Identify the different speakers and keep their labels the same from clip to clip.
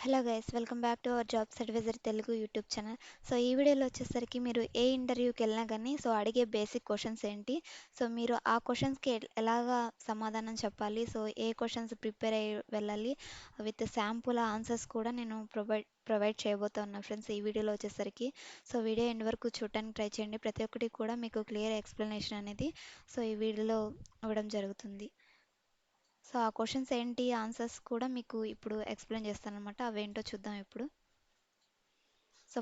Speaker 1: Hello guys, welcome back to our jobs advisor Telugu YouTube channel. So ఈ వీడియోలో వచ్చేసరికి మీరు ఏ ఇంటర్వ్యూకి వెళ్ళినా కానీ అడిగే బేసిక్ క్వశ్చన్స్ ఏంటి, మీరు ఆ క్వశ్చన్స్కి ఎలాగా సమాధానం చెప్పాలి, ఏ క్వశ్చన్స్ ప్రిపేర్ అయ్యి వెళ్ళాలి, విత్ శాంపుల్ ఆన్సర్స్ కూడా నేను ప్రొవైడ్ చేయబోతున్నా ఫ్రెండ్స్ ఈ వీడియోలో వచ్చేసరికి. వీడియో ఎండ్ వరకు చూడటానికి ట్రై చేయండి. ప్రతి ఒక్కటి కూడా మీకు క్లియర్ ఎక్స్ప్లెనేషన్ అనేది ఈ వీడియోలో ఇవ్వడం జరుగుతుంది. ఆ క్వశ్చన్స్ ఏంటి, ఆన్సర్స్ కూడా మీకు ఇప్పుడు ఎక్స్ప్లెయిన్ చేస్తానన్నమాట. అవేంటో చూద్దాం ఇప్పుడు.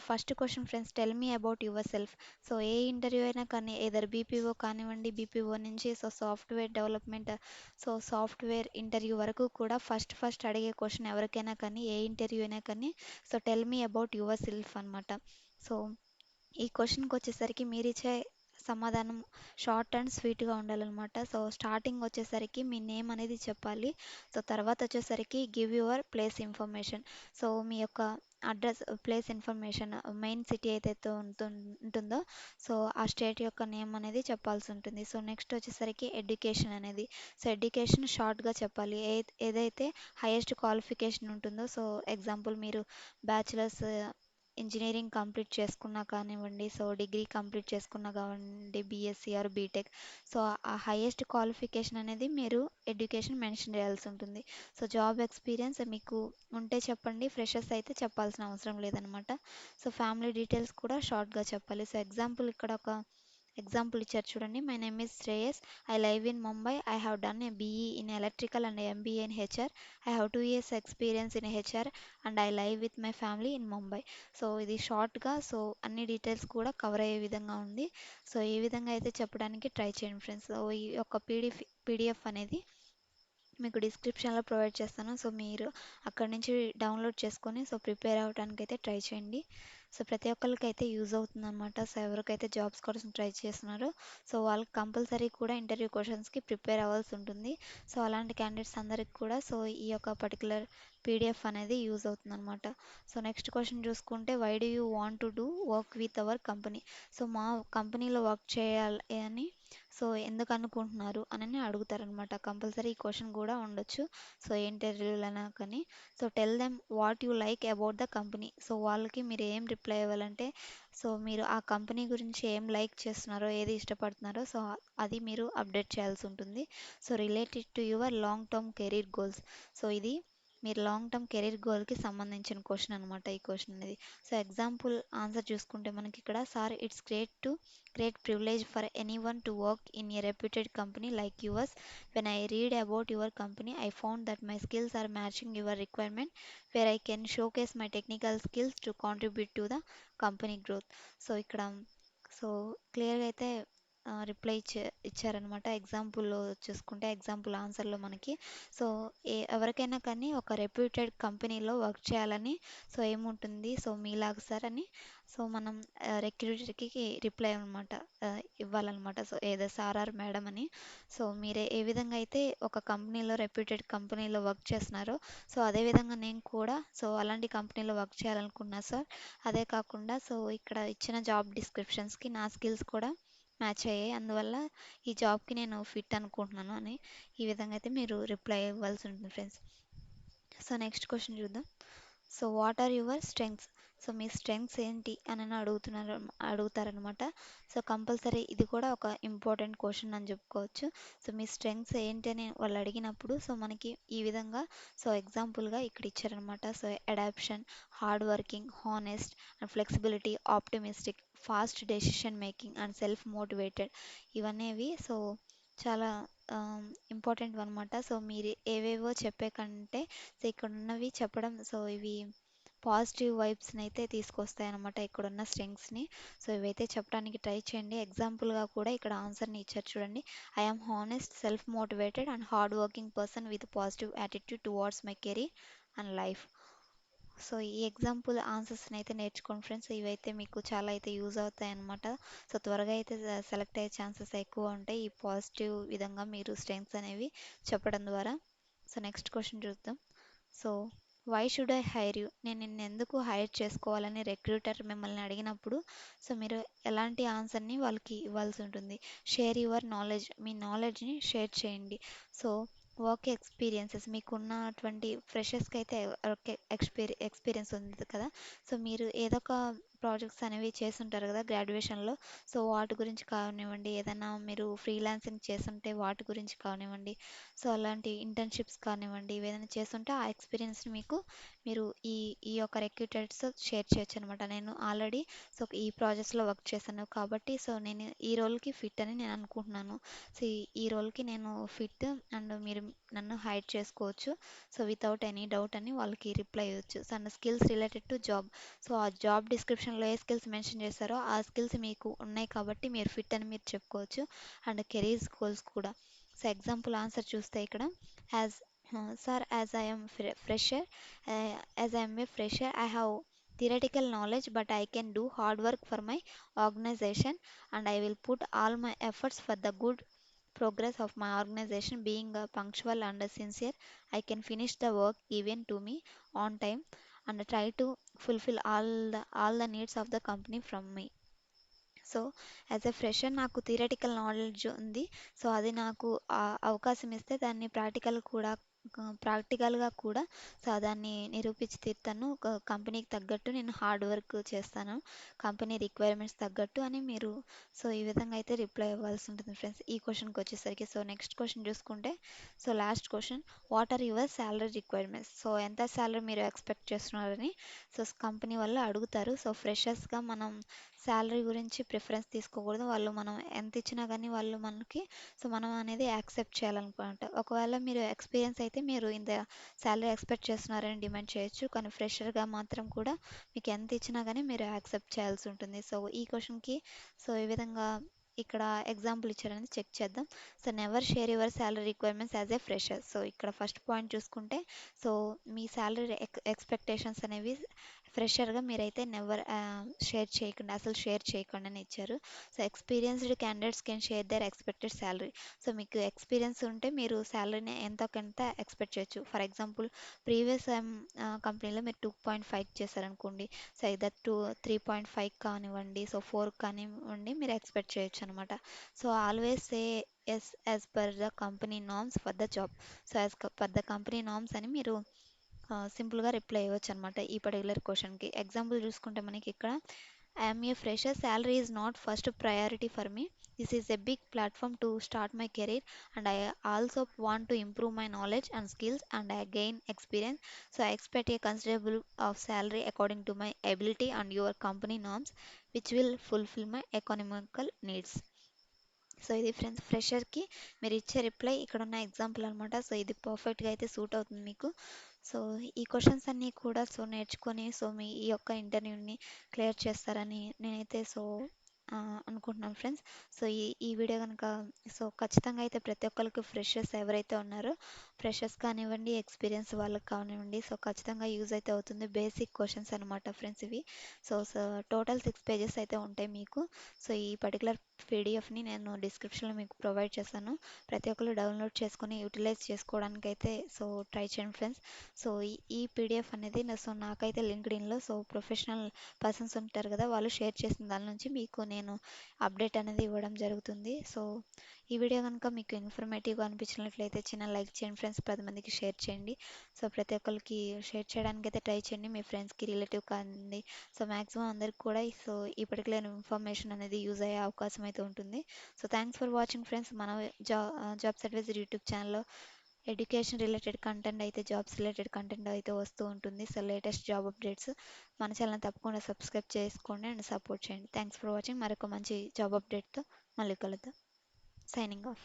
Speaker 1: First question friends, tell me about your self. A interview అయినా కానీ ఏదర్ బీపీఓ కానివ్వండి, బీపీఓ నుంచి సాఫ్ట్వేర్ డెవలప్మెంట్, సాఫ్ట్వేర్ ఇంటర్వ్యూ వరకు కూడా ఫస్ట్ అడిగే క్వశ్చన్ ఎవరికైనా కానీ, ఏ ఇంటర్వ్యూ అయినా కానీ tell me about your self అనమాట. సో ఈ క్వశ్చన్కి వచ్చేసరికి మీరిచ్చే సమాధానం షార్ట్ అండ్ స్వీట్గా ఉండాలన్నమాట. స్టార్టింగ్ వచ్చేసరికి మీ నేమ్ అనేది చెప్పాలి. తర్వాత వచ్చేసరికి గివ్ యువర్ ప్లేస్ ఇన్ఫర్మేషన్. మీ యొక్క address, place information, main city ఏదైతే ఉంటుందో ఆ స్టేట్ యొక్క నేమ్ అనేది చెప్పాల్సి ఉంటుంది. నెక్స్ట్ వచ్చేసరికి ఎడ్యుకేషన్ అనేది. ఎడ్యుకేషన్ షార్ట్గా చెప్పాలి. ఏదైతే హైయెస్ట్ క్వాలిఫికేషన్ ఉంటుందో, ఎగ్జాంపుల్ మీరు బ్యాచిలర్స్ ఇంజనీరింగ్ కంప్లీట్ చేసుకున్నా కానివ్వండి, డిగ్రీ కంప్లీట్ చేసుకున్నా కానివ్వండి, బీఎస్సీ ఆర్ బీటెక్, ఆ హైయెస్ట్ క్వాలిఫికేషన్ అనేది మీరు ఎడ్యుకేషన్ మెన్షన్ చేయాల్సి ఉంటుంది. జాబ్ ఎక్స్పీరియన్స్ మీకు ఉంటే చెప్పండి, ఫ్రెషర్స్ అయితే చెప్పాల్సిన అవసరం లేదనమాట. ఫ్యామిలీ డీటెయిల్స్ కూడా షార్ట్గా చెప్పాలి. ఎగ్జాంపుల్ ఇక్కడ ఒక ఎగ్జాంపుల్ ఇచ్చారు చూడండి. My name is Shreyas, I live in Mumbai, I have done a BE in electrical and MBA in HR, I have 2 years experience in HR and I live with my family in Mumbai. ఇది షార్ట్గా అన్ని details కూడా cover అయ్యే విధంగా ఉంది. ఈ విధంగా అయితే చెప్పడానికి ట్రై చేయండి ఫ్రెండ్స్. ఈ యొక్క పీడిఎఫ్ అనేది మీకు డిస్క్రిప్షన్లో ప్రొవైడ్ చేస్తాను. మీరు అక్కడ నుంచి డౌన్లోడ్ చేసుకొని ప్రిపేర్ అవ్వడానికి అయితే ట్రై చేయండి. ప్రతి ఒక్కరికి అయితే యూజ్ అవుతుంది అనమాట. ఎవరికైతే జాబ్స్ కోసం ట్రై చేస్తున్నారో వాళ్ళకి కంపల్సరీ కూడా ఇంటర్వ్యూ క్వశ్చన్స్కి ప్రిపేర్ అవ్వాల్సి ఉంటుంది. అలాంటి క్యాండిడేట్స్ అందరికి కూడా ఈ యొక్క పర్టికులర్ పీడిఎఫ్ అనేది యూజ్ అవుతుంది అనమాట. నెక్స్ట్ క్వశ్చన్ చూసుకుంటే, why do you want to do work with our company. మా కంపెనీలో వర్క్ చేయాలి అని ఎందుకు అనుకుంటున్నారు అని అడుగుతారనమాట. కంపల్సరీ ఈ క్వశ్చన్ కూడా ఉండొచ్చు ఇంటర్వ్యూలైనా కానీ. Tell them what you like about the company. వాళ్ళకి మీరు ఏం రిప్లై ఇవ్వాలంటే, మీరు ఆ కంపెనీ గురించి ఏం లైక్ చేస్తున్నారో, ఏది ఇష్టపడుతున్నారో అది మీరు అప్డేట్ చేయాల్సి ఉంటుంది. Related to your long term career goals. ఇది మీరు లాంగ్ టర్మ్ కెరీర్ గోల్కి సంబంధించిన క్వశ్చన్ అనమాట ఈ క్వశ్చన్ అనేది. ఎగ్జాంపుల్ ఆన్సర్ చూసుకుంటే మనకి ఇక్కడ, sir it's great privilege for anyone to work in a reputed company like yours. When I read about your company, I found that my skills are matching your requirement, where I can showcase my technical skills to contribute to the company growth. ఇక్కడ క్లియర్గా అయితే reply ఇచ్చారనమాట. ఎగ్జాంపుల్లో చూసుకుంటే, example ఆన్సర్లో మనకి ఎవరికైనా కానీ ఒక reputed కంపెనీలో వర్క్ చేయాలని ఏముంటుంది, మీలాగా సార్ అని మనం రిక్రూటర్కి రిప్లై అనమాట ఇవ్వాలన్నమాట. ఏదో సార్ ఆర్ మేడం అని. మీరు ఏ విధంగా అయితే ఒక కంపెనీలో, రెప్యూటెడ్ కంపెనీలో వర్క్ చేస్తున్నారో అదేవిధంగా నేను కూడా అలాంటి కంపెనీలో వర్క్ చేయాలనుకున్నా సార్. అదే కాకుండా ఇక్కడ ఇచ్చిన జాబ్ డిస్క్రిప్షన్స్కి నా స్కిల్స్ కూడా మ్యాచ్ అయ్యాయి, అందువల్ల ఈ జాబ్కి నేను ఫిట్ అనుకుంటున్నాను అని ఈ విధంగా అయితే మీరు రిప్లై ఇవ్వాల్సి ఉంటుంది ఫ్రెండ్స్. నెక్స్ట్ క్వశ్చన్ చూద్దాం. What are your strengths. మీ స్ట్రెంగ్స్ ఏంటి అని అడుగుతారనమాట. కంపల్సరీ ఇది కూడా ఒక ఇంపార్టెంట్ క్వశ్చన్ అని చెప్పుకోవచ్చు. మీ స్ట్రెంగ్స్ ఏంటి అని వాళ్ళు అడిగినప్పుడు మనకి ఈ విధంగా ఎగ్జాంపుల్గా ఇక్కడ ఇచ్చారనమాట. Adaption, hard working, honest and flexibility, optimistic, fast decision making and self motivated. ఇవన్నీ చాలా ఇంపార్టెంట్ అనమాట. మీరు ఏవేవో చెప్పే కంటే ఇక్కడ ఉన్నవి చెప్పడం, ఇవి పాజిటివ్ వైబ్స్ని అయితే తీసుకొస్తాయి అనమాట ఇక్కడున్న స్ట్రెంగ్స్ని. ఇవైతే చెప్పడానికి ట్రై చేయండి. ఎగ్జాంపుల్గా కూడా ఇక్కడ ఆన్సర్ని ఇచ్చారు చూడండి. I am honest, self motivated and hard working person with positive attitude towards my career and life. ఈ ఎగ్జాంపుల్ ఆన్సర్స్ని అయితే నేర్చుకోండి ఫ్రెండ్స్. ఇవైతే మీకు చాలా అయితే యూజ్ అవుతాయి అనమాట. త్వరగా అయితే సెలెక్ట్ అయ్యే ఛాన్సెస్ ఎక్కువ ఉంటాయి ఈ పాజిటివ్ విధంగా మీరు స్ట్రెంగ్స్ అనేవి చెప్పడం ద్వారా. నెక్స్ట్ క్వశ్చన్ చూద్దాం. So why should I hire you. నేను నిన్ను ఎందుకు హైర్ చేసుకోవాలని రిక్రూటర్ మిమ్మల్ని అడిగినప్పుడు మీరు ఎలాంటి ఆన్సర్ని వాళ్ళకి ఇవ్వాల్సి ఉంటుంది. Share your knowledge. మీ నాలెడ్జ్ని షేర్ చేయండి. వర్క్ ఎక్స్పీరియన్సెస్, మీకున్నటువంటి ఫ్రెషర్స్కి అయితే వర్క్ ఎక్స్పీరియన్స్ ఉంది కదా. సో మీరు ఏదో ఒక ప్రాజెక్ట్స్ అనేవి చేస్తుంటారు కదా గ్రాడ్యుయేషన్లో. సో వాటి గురించి కానివ్వండి, ఏదైనా మీరు ఫ్రీలాన్సింగ్ చేస్తుంటే వాటి గురించి కానివ్వండి, సో అలాంటి ఇంటర్న్షిప్స్ కానివ్వండి, ఏదైనా చేస్తుంటే ఆ ఎక్స్పీరియన్స్ని మీరు ఈ ఈ యొక్క రిక్రూటర్స్ షేర్ చేయొచ్చు అనమాట. నేను ఆల్రెడీ సో ఈ ప్రాజెక్ట్స్లో వర్క్ చేశాను కాబట్టి సో నేను ఈ రోల్కి ఫిట్ అని నేను అనుకుంటున్నాను. సో ఈ రోల్కి నేను ఫిట్ అండ్ మీరు నన్ను హైడ్ చేసుకోవచ్చు సో వితౌట్ ఎనీ డౌట్ అని వాళ్ళకి రిప్లై ఇవ్వచ్చు. So and skills related to job. So ఆ జాబ్ డిస్క్రిప్షన్లో ఏ స్కిల్స్ మెన్షన్ చేస్తారో ఆ స్కిల్స్ మీకు ఉన్నాయి కాబట్టి మీరు ఫిట్ అని మీరు చెప్పుకోవచ్చు. అండ్ కెరీర్ గోల్స్ కూడా. సో ఎగ్జాంపుల్ ఆన్సర్ చూస్తే ఇక్కడ as sir as I'm fresher as I'm a fresher I have theoretical knowledge but I can do hard work for my organization and I will put all my efforts for the good progress of my organization. Being punctual and sincere, I can finish the work given to me on time and try to fulfill all the needs of the company from me. So as a fresher నాకు theoretical knowledge ఉంది. So అది నాకు అవకాశం ఇస్తే దాన్ని ప్రాక్టికల్గా కూడా so దాన్ని నిరూపించి తీరుతాను. కంపెనీకి తగ్గట్టు నేను హార్డ్ వర్క్ చేస్తాను, కంపెనీ రిక్వైర్మెంట్స్ తగ్గట్టు అని మీరు సో ఈ విధంగా అయితే రిప్లై ఇవ్వాల్సి ఉంటుంది ఫ్రెండ్స్ ఈ క్వశ్చన్కి వచ్చేసరికి. సో నెక్స్ట్ క్వశ్చన్ చూసుకుంటే so last question, what are your salary requirements. So ఎంత శాలరీ మీరు ఎక్స్పెక్ట్ చేస్తున్నారని సో కంపెనీ వాళ్ళు అడుగుతారు. సో ఫ్రెషర్స్గా మనం శాలరీ గురించి ప్రిఫరెన్స్ తీసుకోకూడదు. వాళ్ళు మనం ఎంత ఇచ్చినా కానీ వాళ్ళు మనకి సో మనం అనేది యాక్సెప్ట్ చేయాలనుకుంటా. ఒకవేళ మీరు ఎక్స్పీరియన్స్ అయితే మీరు ఇంత శాలరీ ఎక్స్పెక్ట్ చేస్తున్నారని డిమాండ్ చేయొచ్చు. కానీ ఫ్రెషర్గా మాత్రం కూడా మీకు ఎంత ఇచ్చినా కానీ మీరు యాక్సెప్ట్ చేయాల్సి ఉంటుంది. సో ఈ క్వశ్చన్కి సో ఈ విధంగా ఇక్కడ ఎగ్జాంపుల్ ఇచ్చారని చెక్ చేద్దాం. So never share your salary requirements as a fresher. So ఇక్కడ ఫస్ట్ పాయింట్ చూసుకుంటే సో మీ శాలరీ ఎక్స్పెక్టేషన్స్ అనేవి ఫ్రెషర్గా మీరైతే నెవర్ షేర్ చేయకుండా అసలు షేర్ చేయకుండా అని ఇచ్చారు. So experienced candidates can share their expected salary. So మీకు ఎక్స్పీరియన్స్ ఉంటే మీరు శాలరీని ఎంతో కొంత ఎక్స్పెక్ట్ చేయొచ్చు. ఫర్ ఎగ్జాంపుల్ ప్రీవియస్ కంపెనీలో మీరు 2.5 చేశారనుకోండి, సో ఇదర్ 3.5 కానివ్వండి, సో 4 కానివ్వండి మీరు ఎక్స్పెక్ట్ చేయొచ్చు అనమాట. So always say yes as per the company norms for the job. So as per the company norms అని మీరు సింపుల్గా రిప్లై ఇవ్వచ్చు అనమాట ఈ పర్టికులర్ క్వశ్చన్కి. ఎగ్జాంపుల్ చూసుకుంటే మనకి ఇక్కడ I'm a fresher, salary is not first priority for me, this is a big platform to start my career and I also want to improve my knowledge and skills and I gain experience. So I expect a considerable of salary according to my ability and your company norms which will fulfil my economical needs. So ఇది friends ఫ్రెషర్కి మీరు ఇచ్చే reply ఇక్కడ ఉన్న example అనమాట. So ఇది పర్ఫెక్ట్గా అయితే సూట్ అవుతుంది మీకు. సో ఈ క్వశ్చన్స్ అన్నీ కూడా సో నేర్చుకొని సో మీ ఈ యొక్క ఇంటర్వ్యూని క్లియర్ చేస్తారని నేనైతే సో అనుకుంటున్నాను ఫ్రెండ్స్. సో ఈ వీడియో కనుక సో ఖచ్చితంగా అయితే ప్రతి ఒక్కరికి ఫ్రెషర్స్ ఎవరైతే ఉన్నారో ఫ్రెషర్స్ కానివ్వండి, ఎక్స్పీరియన్స్ వాళ్ళకి కానివ్వండి సో ఖచ్చితంగా యూజ్ అయితే అవుతుంది. బేసిక్ క్వశ్చన్స్ అనమాట ఫ్రెండ్స్ ఇవి. సో సో టోటల్ 6 పేజెస్ అయితే ఉంటాయి మీకు. సో ఈ పర్టికులర్ పీడిఎఫ్ని నేను డిస్క్రిప్షన్లో మీకు ప్రొవైడ్ చేశాను. ప్రతి ఒక్కరు డౌన్లోడ్ చేసుకొని యూటిలైజ్ చేసుకోవడానికి అయితే సో ట్రై చేయండి ఫ్రెండ్స్. సో ఈ పీడిఎఫ్ అనేది సో నాకైతే లింక్డ్ఇన్లో సో ప్రొఫెషనల్ పర్సన్స్ ఉంటారు కదా వాళ్ళు షేర్ చేసిన దాని నుంచి మీకు నేను అప్డేట్ అనేది ఇవ్వడం జరుగుతుంది. సో ఈ వీడియో కనుక మీకు ఇన్ఫర్మేటివ్గా అనిపించినట్లయితే చిన్న లైక్ చేయండి ఫ్రెండ్స్, 10 మందికి షేర్ చేయండి. సో ప్రతి ఒక్కరికి షేర్ చేయడానికి అయితే ట్రై చేయండి, మీ ఫ్రెండ్స్కి రిలేటివ్ కానివ్వండి. సో మ్యాక్సిమం అందరికి కూడా సో ఈ పర్టికులర్ ఇన్ఫర్మేషన్ అనేది యూజ్ అయ్యే అవకాశం అయితే ఉంటుంది. So thanks for watching friends. మన జాబ్స్ అడ్వైజర్ యూట్యూబ్ ఛానల్లో ఎడ్యుకేషన్ రిలేటెడ్ కంటెంట్ అయితే జాబ్స్ రిలేటెడ్ కంటెంట్ అయితే వస్తూ ఉంటుంది. సో లేటెస్ట్ జాబ్ అప్డేట్స్ మన ఛానల్ తప్పకుండా సబ్స్క్రైబ్ చేసుకోండి అండ్ సపోర్ట్ చేయండి. Thanks for watching. మరొక మంచి జాబ్ అప్డేట్తో మళ్ళీ కలుద్దాం. Signing off.